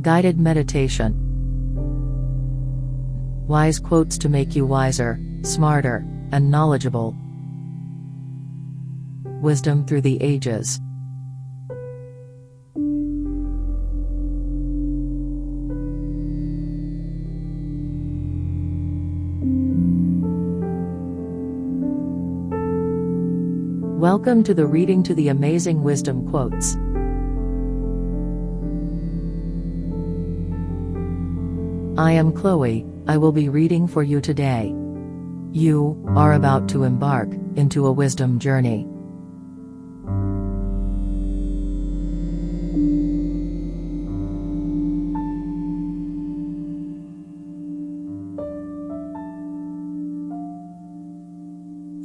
Guided meditation. Wise quotes to make you wiser, smarter, and knowledgeable. Wisdom through the ages. Welcome to the Reading to the Amazing Wisdom Quotes. I am Chloe. I will be reading for you today. You are about to embark into a wisdom journey.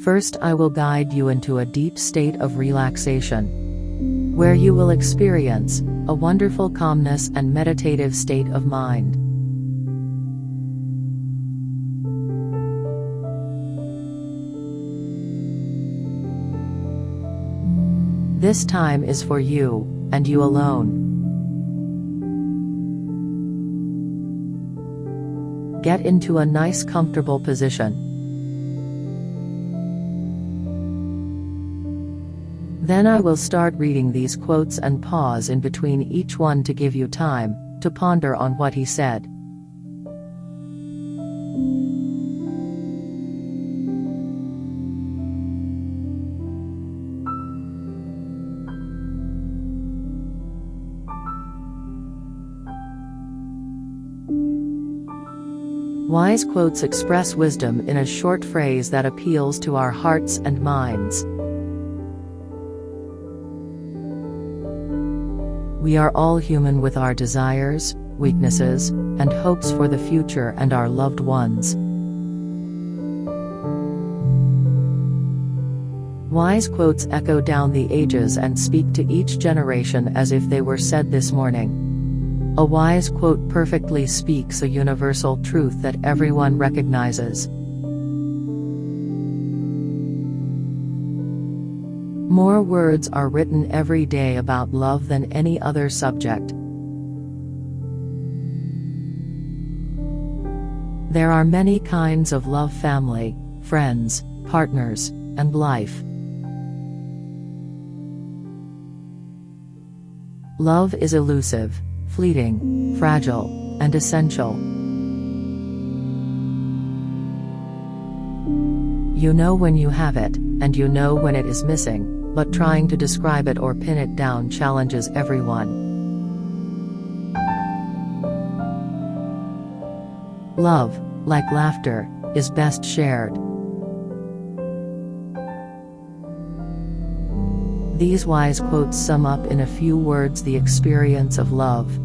First, I will guide you into a deep state of relaxation, where you will experience a wonderful calmness and meditative state of mind. This time is for you, and you alone. Get into a nice comfortable position. Then I will start reading these quotes and pause in between each one to give you time to ponder on what he said. Wise quotes express wisdom in a short phrase that appeals to our hearts and minds. We are all human with our desires, weaknesses, and hopes for the future and our loved ones. Wise quotes echo down the ages and speak to each generation as if they were said this morning. A wise quote perfectly speaks a universal truth that everyone recognizes. More words are written every day about love than any other subject. There are many kinds of love: family, friends, partners, and life. Love is elusive, fleeting, fragile, and essential. You know when you have it, and you know when it is missing, but trying to describe it or pin it down challenges everyone. Love, like laughter, is best shared. These wise quotes sum up in a few words the experience of love.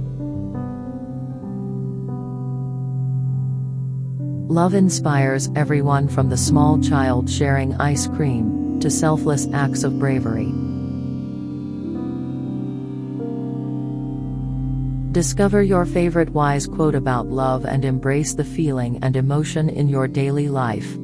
Love inspires everyone from the small child sharing ice cream to selfless acts of bravery. Discover your favorite wise quote about love and embrace the feeling and emotion in your daily life.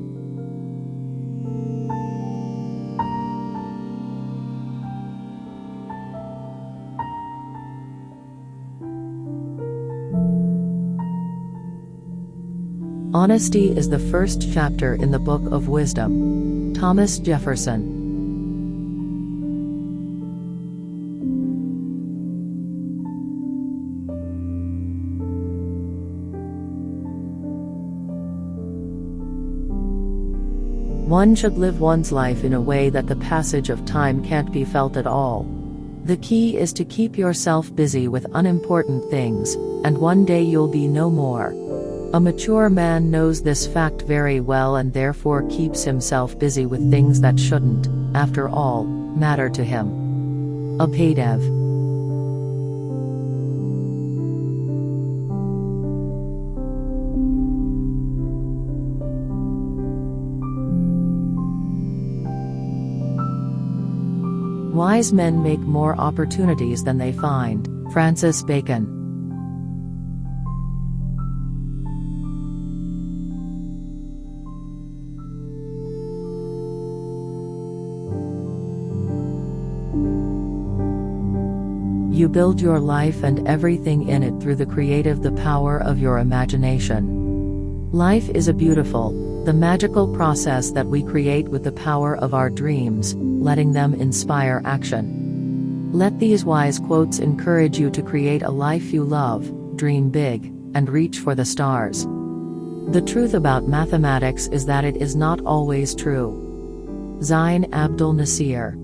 Honesty is the first chapter in the Book of Wisdom. Thomas Jefferson. One should live one's life in a way that the passage of time can't be felt at all. The key is to keep yourself busy with unimportant things, and one day you'll be no more. A mature man knows this fact very well and therefore keeps himself busy with things that shouldn't, after all, matter to him. A Paydev. Wise men make more opportunities than they find. Francis Bacon. You build your life and everything in it through the power of your imagination. Life is a beautiful, the magical process that we create with the power of our dreams, letting them inspire action. Let these wise quotes encourage you to create a life you love, dream big, and reach for the stars. The truth about mathematics is that it is not always true. Zain Abdul Nasir.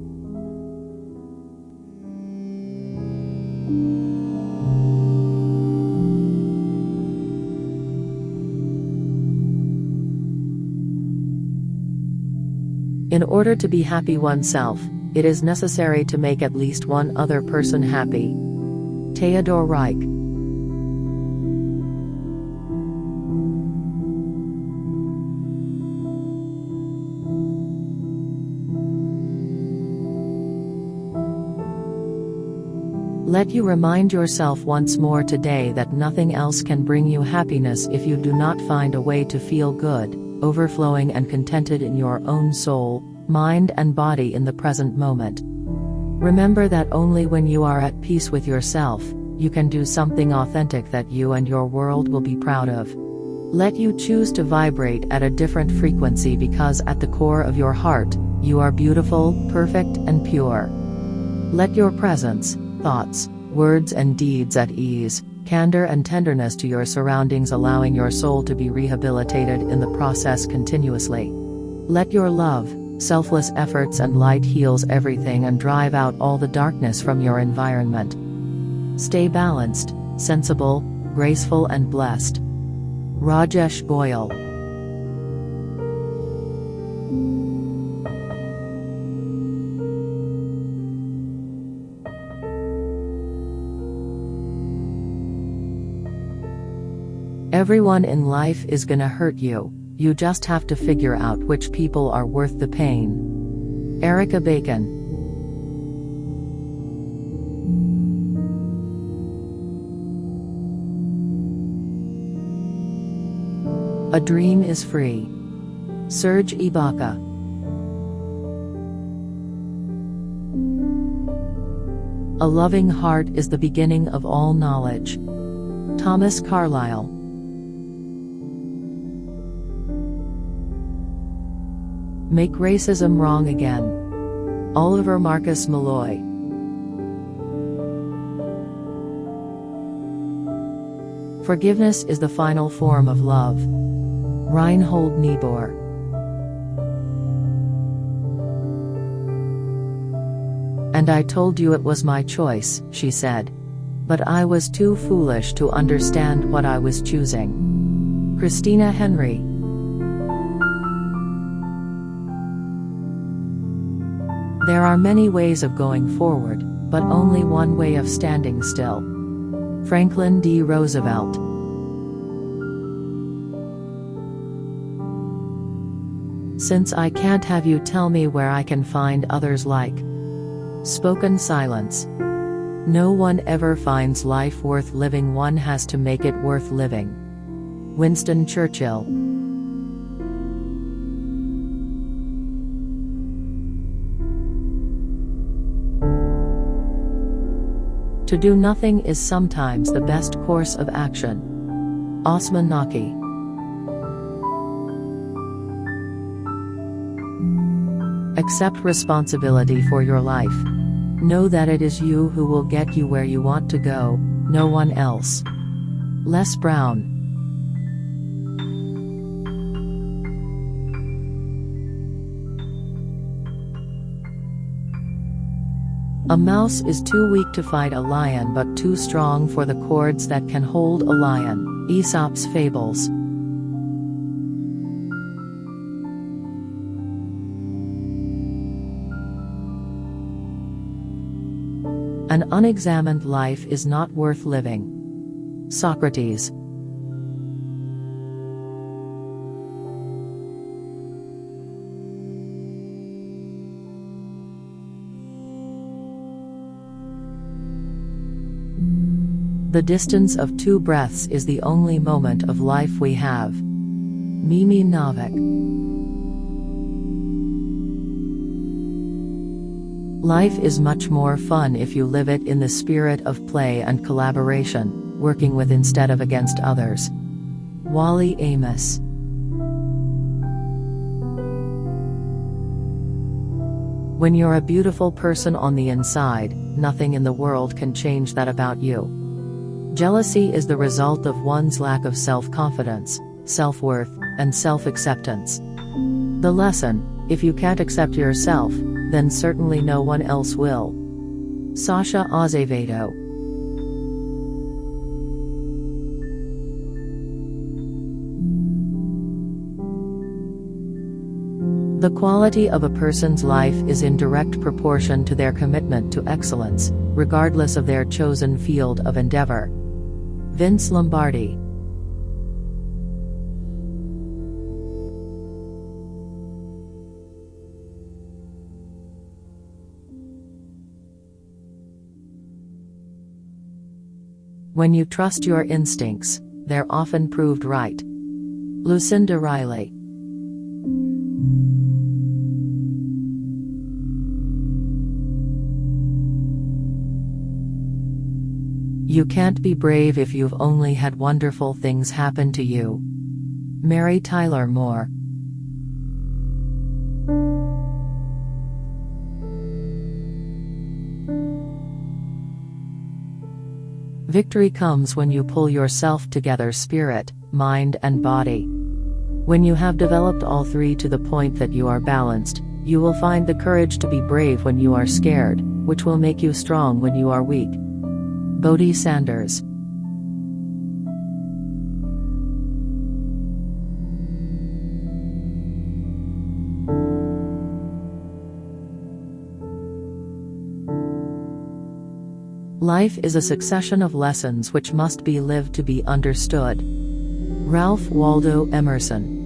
In order to be happy oneself, it is necessary to make at least one other person happy. Theodor Reich. Let you remind yourself once more today that nothing else can bring you happiness if you do not find a way to feel good, overflowing and contented in your own soul, mind and body in the present moment. Remember that only when you are at peace with yourself, you can do something authentic that you and your world will be proud of. Let you choose to vibrate at a different frequency because at the core of your heart, you are beautiful, perfect and pure. Let your presence, thoughts, words and deeds at ease, candor and tenderness to your surroundings allowing your soul to be rehabilitated in the process continuously. Let your love, selfless efforts and light heals everything and drive out all the darkness from your environment. Stay balanced, sensible, graceful and blessed. Rajesh Goyal. Everyone in life is gonna hurt you, you just have to figure out which people are worth the pain. Erica Bacon. A dream is free. Serge Ibaka. A loving heart is the beginning of all knowledge. Thomas Carlyle. Make racism wrong again. Oliver Marcus Malloy. Forgiveness is the final form of love. Reinhold Niebuhr. And I told you it was my choice, she said. But I was too foolish to understand what I was choosing. Christina Henry. There are many ways of going forward, but only one way of standing still. Franklin D. Roosevelt. Since I can't have you tell me where I can find others like. Spoken silence. No one ever finds life worth living, one has to make it worth living. Winston Churchill. To do nothing is sometimes the best course of action. Osman Naki. Accept responsibility for your life. Know that it is you who will get you where you want to go, no one else. Les Brown. A mouse is too weak to fight a lion but too strong for the cords that can hold a lion. Aesop's Fables. An unexamined life is not worth living. Socrates. The distance of two breaths is the only moment of life we have. Mimi Navek. Life is much more fun if you live it in the spirit of play and collaboration, working with instead of against others. Wally Amos. When you're a beautiful person on the inside, nothing in the world can change that about you. Jealousy is the result of one's lack of self-confidence, self-worth, and self-acceptance. The lesson: if you can't accept yourself, then certainly no one else will. Sasha Azevedo. The quality of a person's life is in direct proportion to their commitment to excellence, regardless of their chosen field of endeavor. Vince Lombardi. When you trust your instincts, they're often proved right. Lucinda Riley. You can't be brave if you've only had wonderful things happen to you. Mary Tyler Moore. Victory comes when you pull yourself together, spirit, mind, and body. When you have developed all three to the point that you are balanced, you will find the courage to be brave when you are scared, which will make you strong when you are weak. Bodhi Sanders. Life is a succession of lessons which must be lived to be understood. Ralph Waldo Emerson.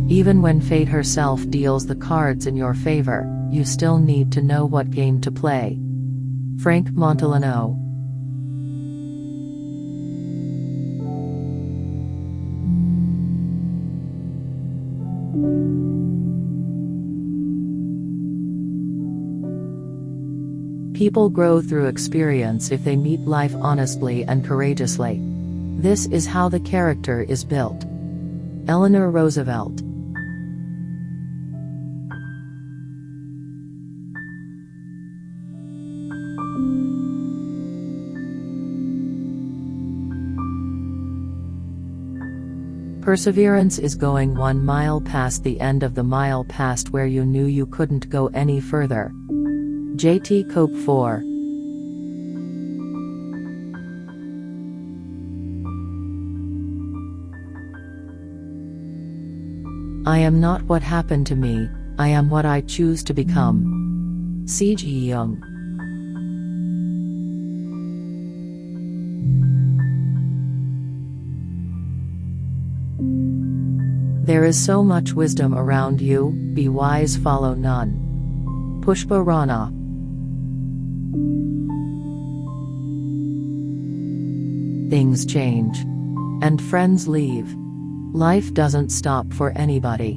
Even when fate herself deals the cards in your favor, you still need to know what game to play. Frank Montellano. People grow through experience if they meet life honestly and courageously. This is how the character is built. Eleanor Roosevelt. Perseverance is going 1 mile past the end of the mile past where you knew you couldn't go any further. J.T. Cope 4. I am not what happened to me, I am what I choose to become. Siege Young. There is so much wisdom around you, be wise, follow none. Pushpa Rana. Things change. And friends leave. Life doesn't stop for anybody.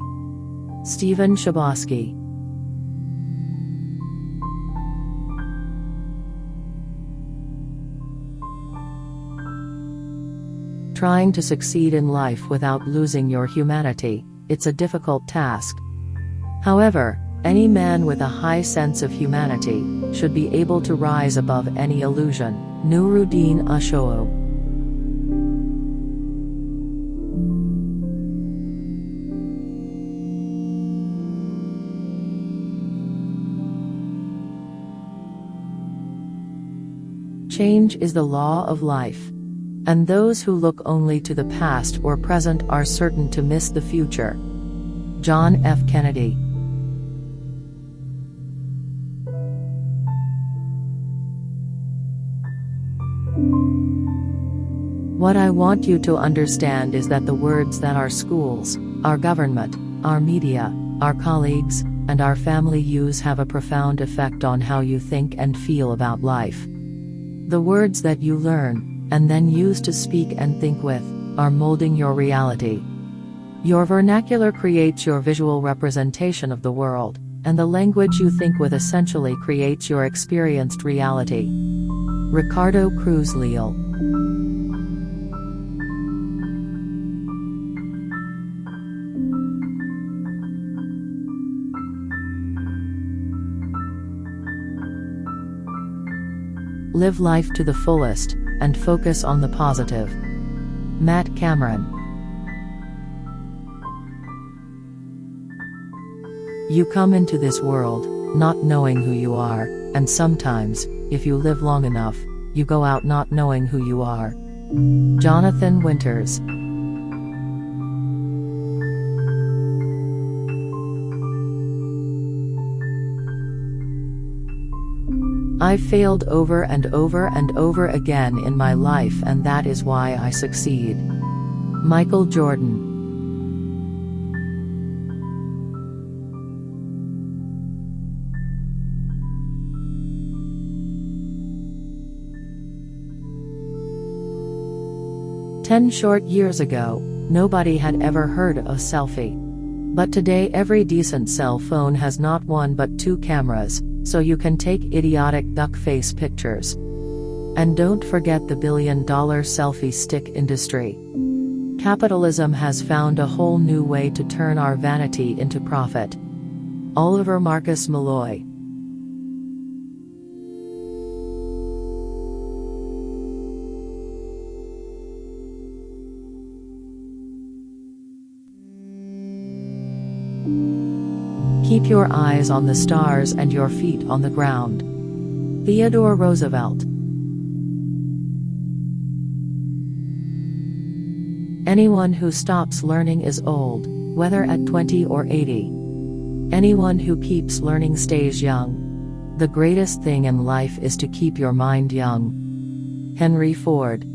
Stephen Chbosky. Trying to succeed in life without losing your humanity, it's a difficult task. However, any man with a high sense of humanity should be able to rise above any illusion. Nuruddin Ashow. Change is the law of life. And those who look only to the past or present are certain to miss the future. John F. Kennedy. What I want you to understand is that the words that our schools, our government, our media, our colleagues, and our family use have a profound effect on how you think and feel about life. The words that you learn, and then use to speak and think with, are molding your reality. Your vernacular creates your visual representation of the world, and the language you think with essentially creates your experienced reality. Ricardo Cruz Leal. Live life to the fullest, and focus on the positive. Matt Cameron. You come into this world, not knowing who you are, and sometimes, if you live long enough, you go out not knowing who you are. Jonathan Winters. I've failed over and over and over again in my life, and that is why I succeed. Michael Jordan. Ten short years ago, nobody had ever heard of a selfie. But today every decent cell phone has not one but two cameras, so you can take idiotic duck face pictures. And don't forget the billion-dollar selfie stick industry. Capitalism has found a whole new way to turn our vanity into profit. Oliver Marcus Malloy. Keep your eyes on the stars and your feet on the ground. Theodore Roosevelt. Anyone who stops learning is old, whether at 20 or 80. Anyone who keeps learning stays young. The greatest thing in life is to keep your mind young. Henry Ford.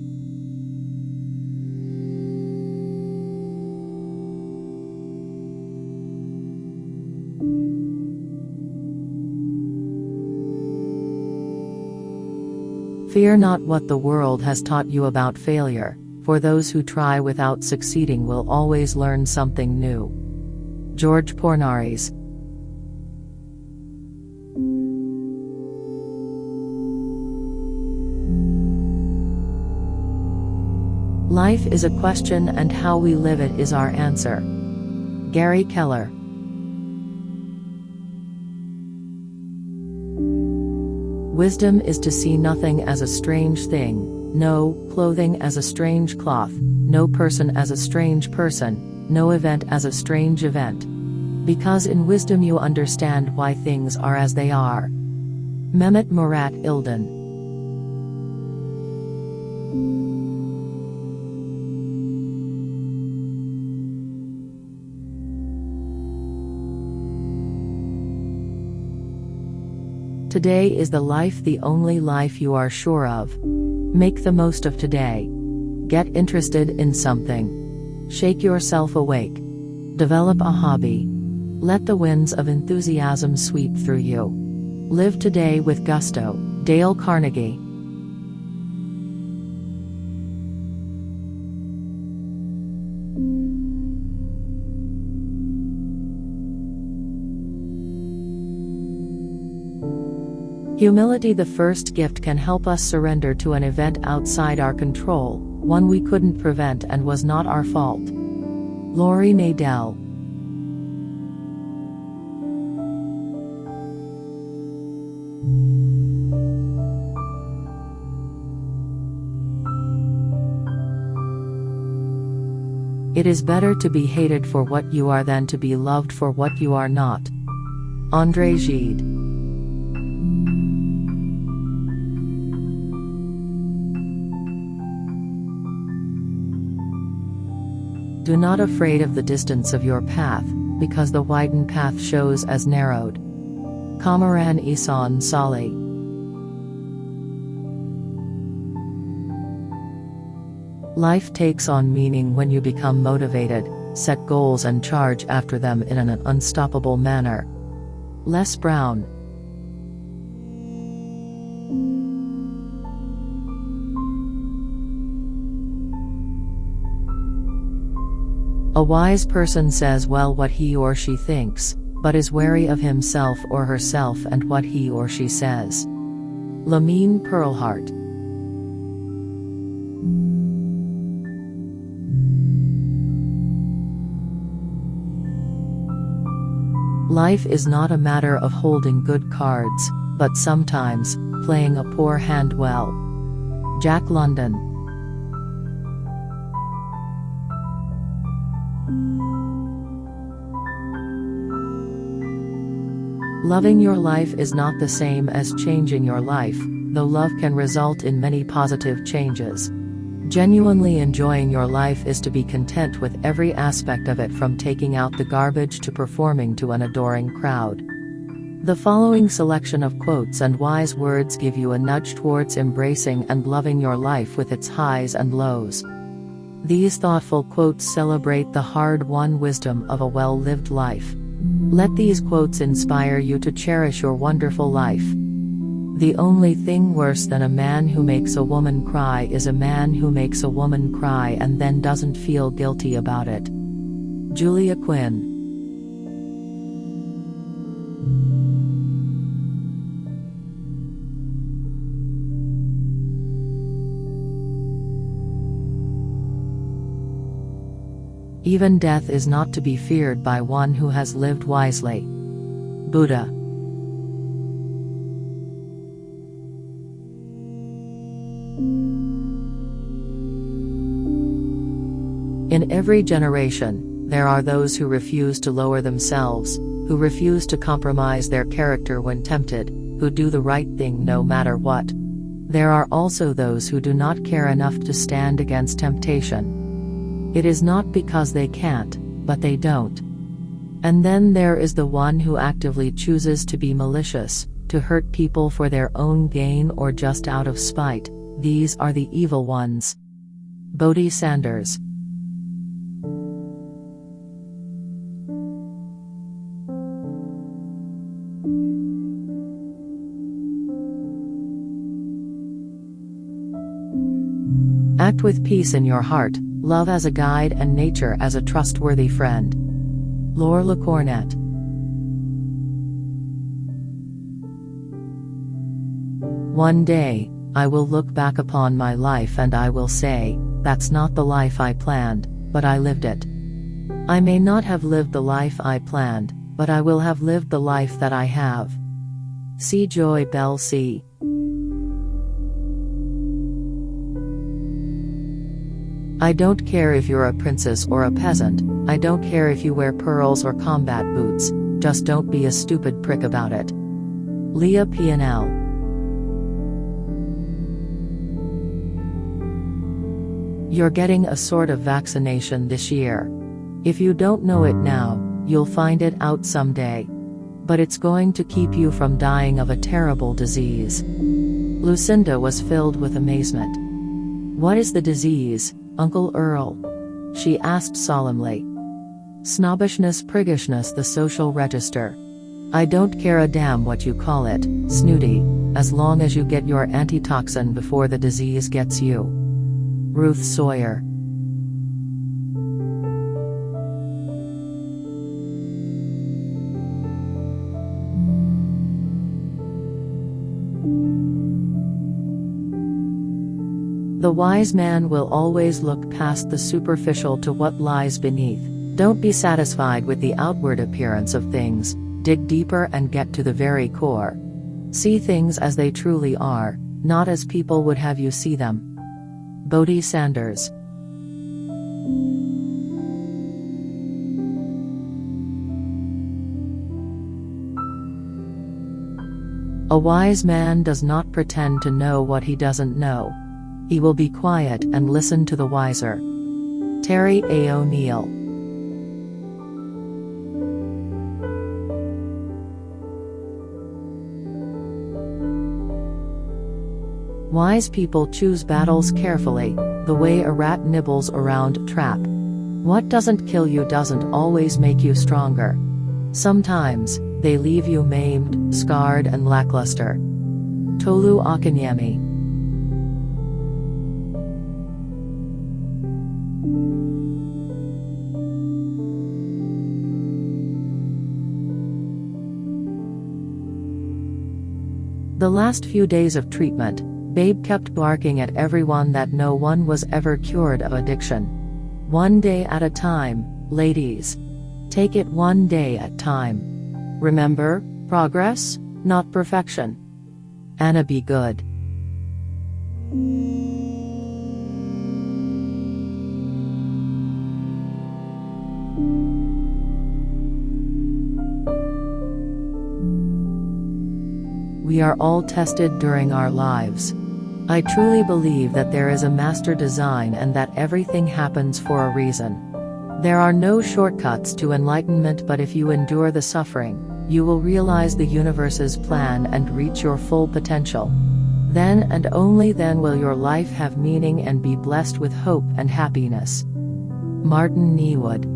Fear not what the world has taught you about failure, for those who try without succeeding will always learn something new. George Pornaris. Life is a question, and how we live it is our answer. Gary Keller. Wisdom is to see nothing as a strange thing, no clothing as a strange cloth, no person as a strange person, no event as a strange event. Because in wisdom you understand why things are as they are. Mehmet Murat İlden. Today is the life, the only life you are sure of. Make the most of today. Get interested in something. Shake yourself awake. Develop a hobby. Let the winds of enthusiasm sweep through you. Live today with gusto. Dale Carnegie. Humility, the first gift, can help us surrender to an event outside our control, one we couldn't prevent and was not our fault. Lori Nadell. It is better to be hated for what you are than to be loved for what you are not. André Gide. Do not afraid of the distance of your path, because the widened path shows as narrowed. Kamaran Ihsan Salih. Life takes on meaning when you become motivated, set goals and charge after them in an unstoppable manner. Les Brown. A wise person says well what he or she thinks, but is wary of himself or herself and what he or she says. Lamine Pearlhart. Life is not a matter of holding good cards, but sometimes, playing a poor hand well. Jack London. Loving your life is not the same as changing your life, though love can result in many positive changes. Genuinely enjoying your life is to be content with every aspect of it, from taking out the garbage to performing to an adoring crowd. The following selection of quotes and wise words give you a nudge towards embracing and loving your life with its highs and lows. These thoughtful quotes celebrate the hard-won wisdom of a well-lived life. Let these quotes inspire you to cherish your wonderful life. The only thing worse than a man who makes a woman cry is a man who makes a woman cry and then doesn't feel guilty about it. Julia Quinn. Even death is not to be feared by one who has lived wisely. Buddha. In every generation, there are those who refuse to lower themselves, who refuse to compromise their character when tempted, who do the right thing no matter what. There are also those who do not care enough to stand against temptation. It is not because they can't, but they don't. And then there is the one who actively chooses to be malicious, to hurt people for their own gain or just out of spite. These are the evil ones. Bodhi Sanders. Act with peace in your heart, love as a guide and nature as a trustworthy friend. Laure LaCornette. One day, I will look back upon my life and I will say, that's not the life I planned, but I lived it. I may not have lived the life I planned, but I will have lived the life that I have. C. Joy Bell C. I don't care if you're a princess or a peasant, I don't care if you wear pearls or combat boots, just don't be a stupid prick about it. Leah P&L. You're getting a sort of vaccination this year. If you don't know it now, you'll find it out someday. But it's going to keep you from dying of a terrible disease. Lucinda was filled with amazement. What is the disease, Uncle Earl? She asked solemnly. Snobbishness, priggishness, the social register. I don't care a damn what you call it, snooty, as long as you get your antitoxin before the disease gets you. Ruth Sawyer. The wise man will always look past the superficial to what lies beneath. Don't be satisfied with the outward appearance of things, dig deeper and get to the very core. See things as they truly are, not as people would have you see them. Bodhi Sanders. A wise man does not pretend to know what he doesn't know. He will be quiet and listen to the wiser. Terry A. O'Neill. Wise people choose battles carefully, the way a rat nibbles around a trap. What doesn't kill you doesn't always make you stronger. Sometimes, they leave you maimed, scarred and lackluster. Tolu Akinyemi. The last few days of treatment, Babe kept barking at everyone that no one was ever cured of addiction. One day at a time, ladies. Take it one day at a time. Remember, progress, not perfection. Anna, be good. We are all tested during our lives. I truly believe that there is a master design and that everything happens for a reason. There are no shortcuts to enlightenment, but if you endure the suffering, you will realize the universe's plan and reach your full potential. Then and only then will your life have meaning and be blessed with hope and happiness. Martin Neewood.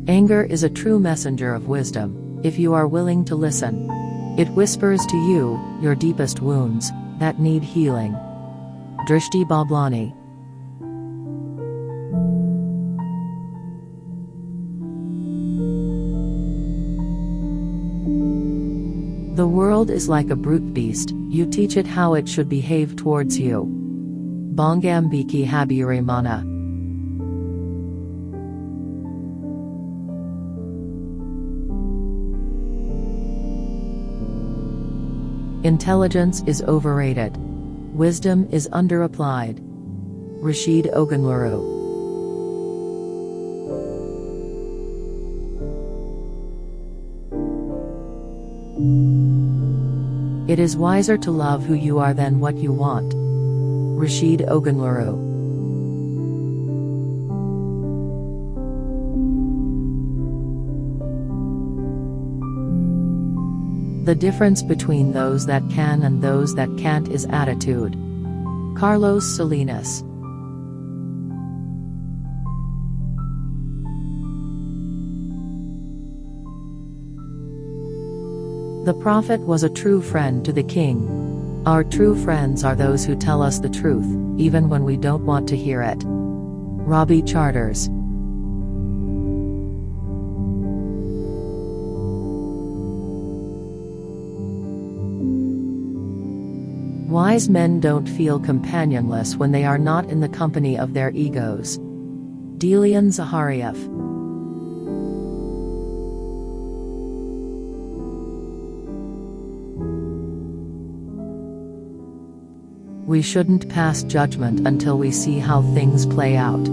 Anger is a true messenger of wisdom, if you are willing to listen. It whispers to you, your deepest wounds, that need healing. Drishti Bablani. The world is like a brute beast, you teach it how it should behave towards you. Bongambiki Habirimana. Intelligence is overrated. Wisdom is underapplied. Rashid Ogunluru. It is wiser to love who you are than what you want. Rashid Ogunluru. The difference between those that can and those that can't is attitude. Carlos Salinas. The prophet was a true friend to the king. Our true friends are those who tell us the truth, even when we don't want to hear it. Robbie Charters. Wise men don't feel companionless when they are not in the company of their egos. Delian Zahariev. We shouldn't pass judgment until we see how things play out.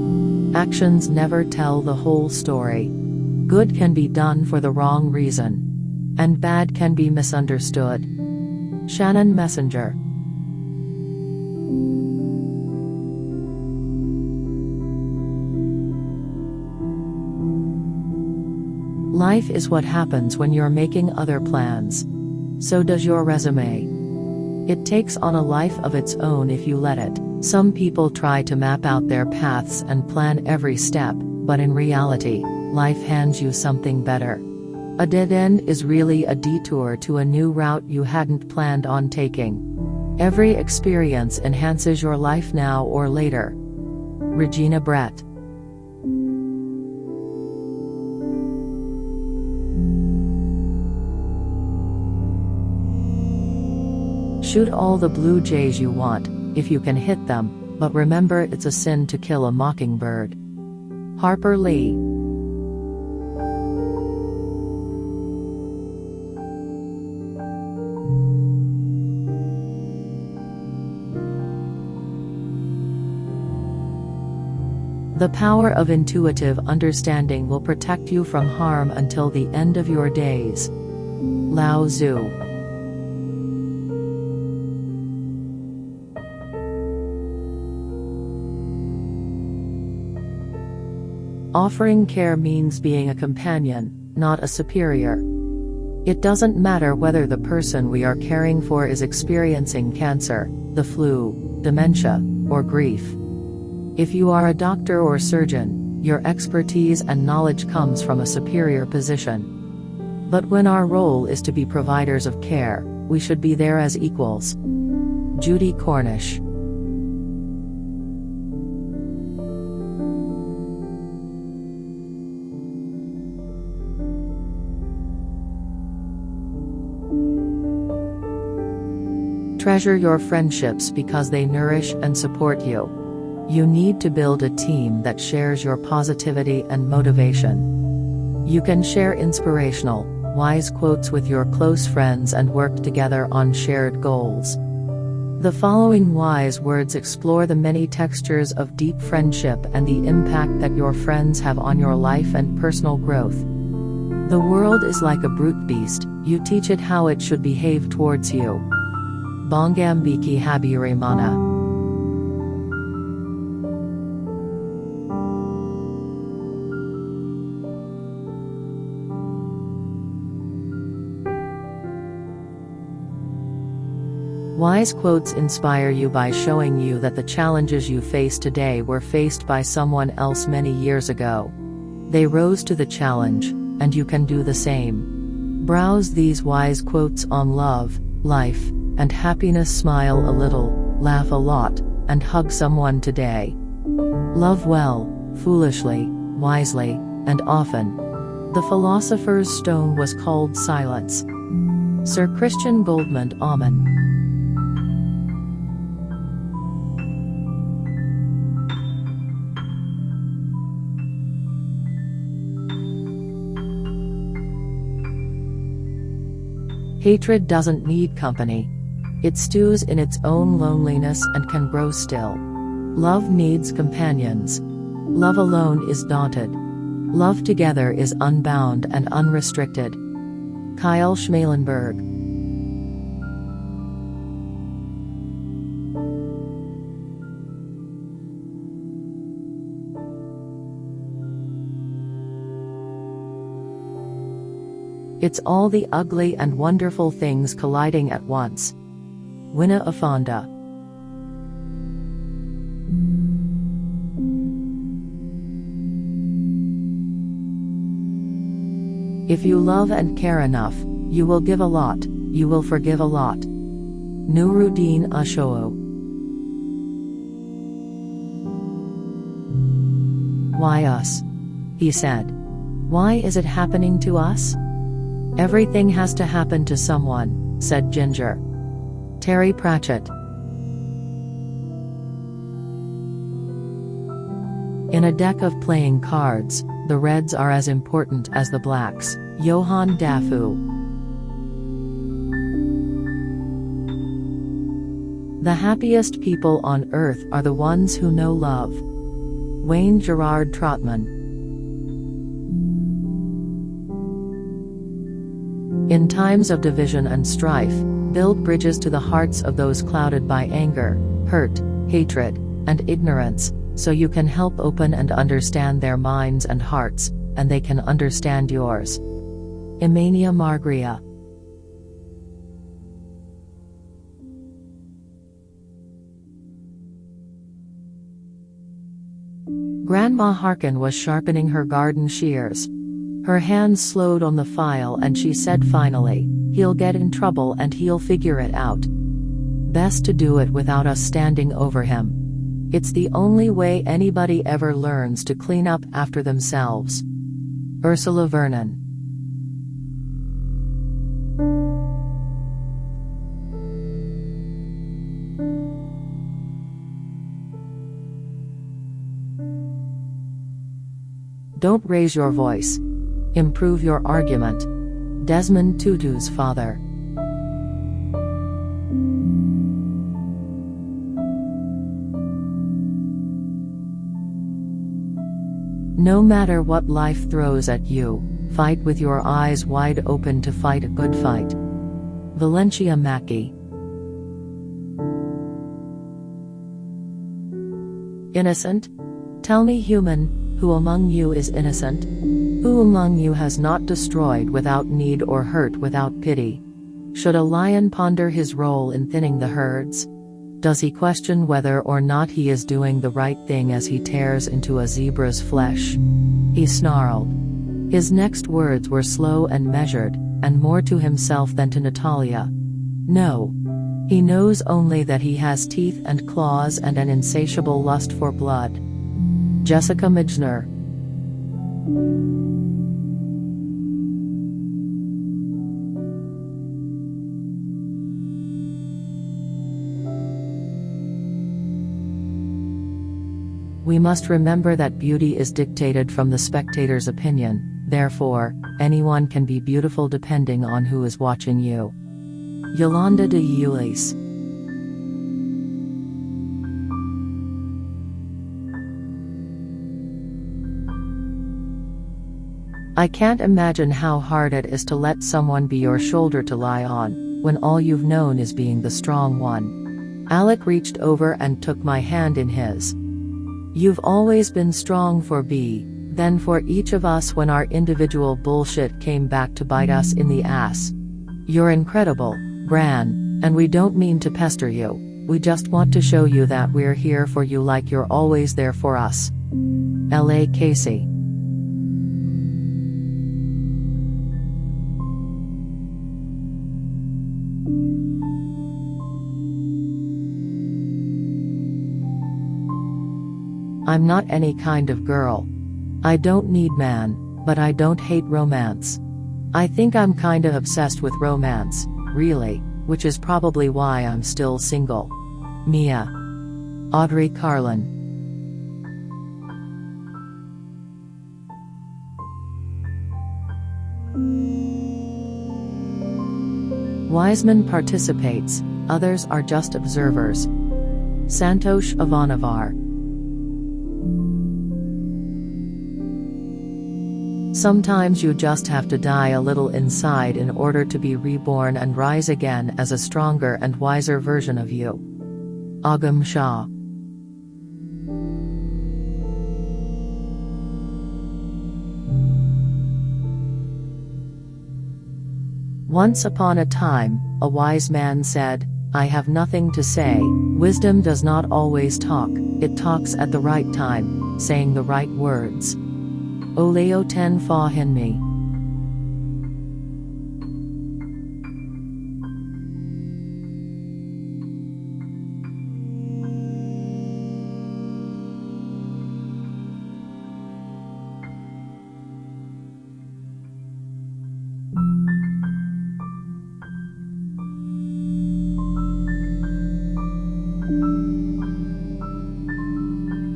Actions never tell the whole story. Good can be done for the wrong reason. And bad can be misunderstood. Shannon Messenger. Life is what happens when you're making other plans. So does your resume. It takes on a life of its own if you let it. Some people try to map out their paths and plan every step, but in reality, life hands you something better. A dead end is really a detour to a new route you hadn't planned on taking. Every experience enhances your life now or later. Regina Brett. Shoot all the blue jays you want, if you can hit them, but remember it's a sin to kill a mockingbird. Harper Lee. The power of intuitive understanding will protect you from harm until the end of your days. Lao Tzu. Offering care means being a companion, not a superior. It doesn't matter whether the person we are caring for is experiencing cancer, the flu, dementia, or grief. If you are a doctor or surgeon, your expertise and knowledge comes from a superior position. But when our role is to be providers of care, we should be there as equals. Judy Cornish. Treasure your friendships because they nourish and support you. You need to build a team that shares your positivity and motivation. You can share inspirational, wise quotes with your close friends and work together on shared goals. The following wise words explore the many textures of deep friendship and the impact that your friends have on your life and personal growth. The world is like a brute beast, you teach it how it should behave towards you. Bongambiki Habirimana. Wise quotes inspire you by showing you that the challenges you face today were faced by someone else many years ago. They rose to the challenge, and you can do the same. Browse these wise quotes on love, life, and happiness. Smile a little, laugh a lot, and hug someone today. Love well, foolishly, wisely, and often. The philosopher's stone was called silence. Sir Christian Goldman Amen. Hatred doesn't need company. It stews in its own loneliness and can grow still. Love needs companions. Love alone is daunted. Love together is unbound and unrestricted. Kyle Schmalenberg. It's all the ugly and wonderful things colliding at once. Winna Afonda. If you love and care enough, you will give a lot, you will forgive a lot. Nuruddin Ashoo. Why us? He said. Why is it happening to us? Everything has to happen to someone, said Ginger. Terry Pratchett. In a deck of playing cards, the reds are as important as the blacks. Johann Dafoe. The happiest people on earth are the ones who know love. Wayne Gerard Trotman. In times of division and strife, build bridges to the hearts of those clouded by anger, hurt, hatred, and ignorance, so you can help open and understand their minds and hearts, and they can understand yours. Emania Margria. Grandma Harkin was sharpening her garden shears. Her hands slowed on the file and she said finally, "He'll get in trouble and he'll figure it out. Best to do it without us standing over him. It's the only way anybody ever learns to clean up after themselves." Ursula Vernon. Don't raise your voice. Improve your argument. Desmond Tutu's father. No matter what life throws at you, fight with your eyes wide open to fight a good fight. Valencia Mackey. Innocent? Tell me, human, who among you is innocent? Who among you has not destroyed without need or hurt without pity? Should a lion ponder his role in thinning the herds? Does he question whether or not he is doing the right thing as he tears into a zebra's flesh? He snarled. His next words were slow and measured, and more to himself than to Natalia. No. He knows only that he has teeth and claws and an insatiable lust for blood. Jessica Mijner. We must remember that beauty is dictated from the spectator's opinion, therefore, anyone can be beautiful depending on who is watching you. Yolanda de Ulis. I can't imagine how hard it is to let someone be your shoulder to lie on, when all you've known is being the strong one. Alec reached over and took my hand in his. You've always been strong for B, then for each of us when our individual bullshit came back to bite us in the ass. You're incredible, Bran, and we don't mean to pester you, we just want to show you that we're here for you like you're always there for us. L.A. Casey. I'm not any kind of girl. I don't need man, but I don't hate romance. I think I'm kinda obsessed with romance, really, which is probably why I'm still single. Mia. Audrey Carlin. Wiseman participates, others are just observers. Santosh Avanavar. Sometimes you just have to die a little inside in order to be reborn and rise again as a stronger and wiser version of you. Agam Shah. Once upon a time, a wise man said, I have nothing to say. Wisdom does not always talk, it talks at the right time, saying the right words. Oleo ten fa henmi.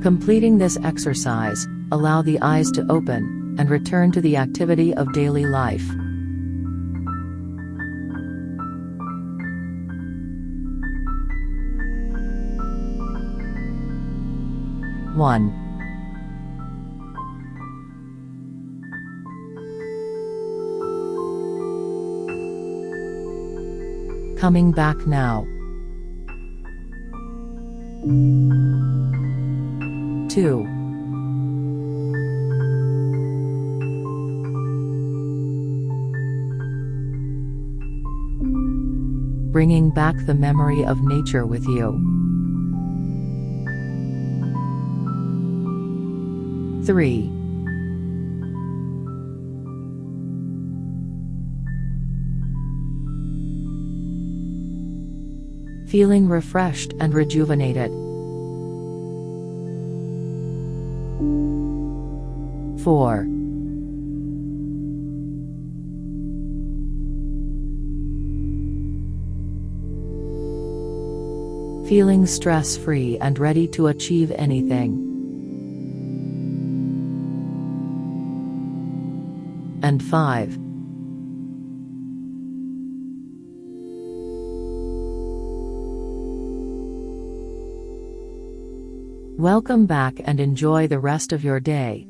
Completing this exercise, allow the eyes to open, and return to the activity of daily life. One. Coming back now. 2. Bringing back the memory of nature with you. 3. Feeling refreshed and rejuvenated. 4. Feeling stress-free and ready to achieve anything. And 5. Welcome back and enjoy the rest of your day.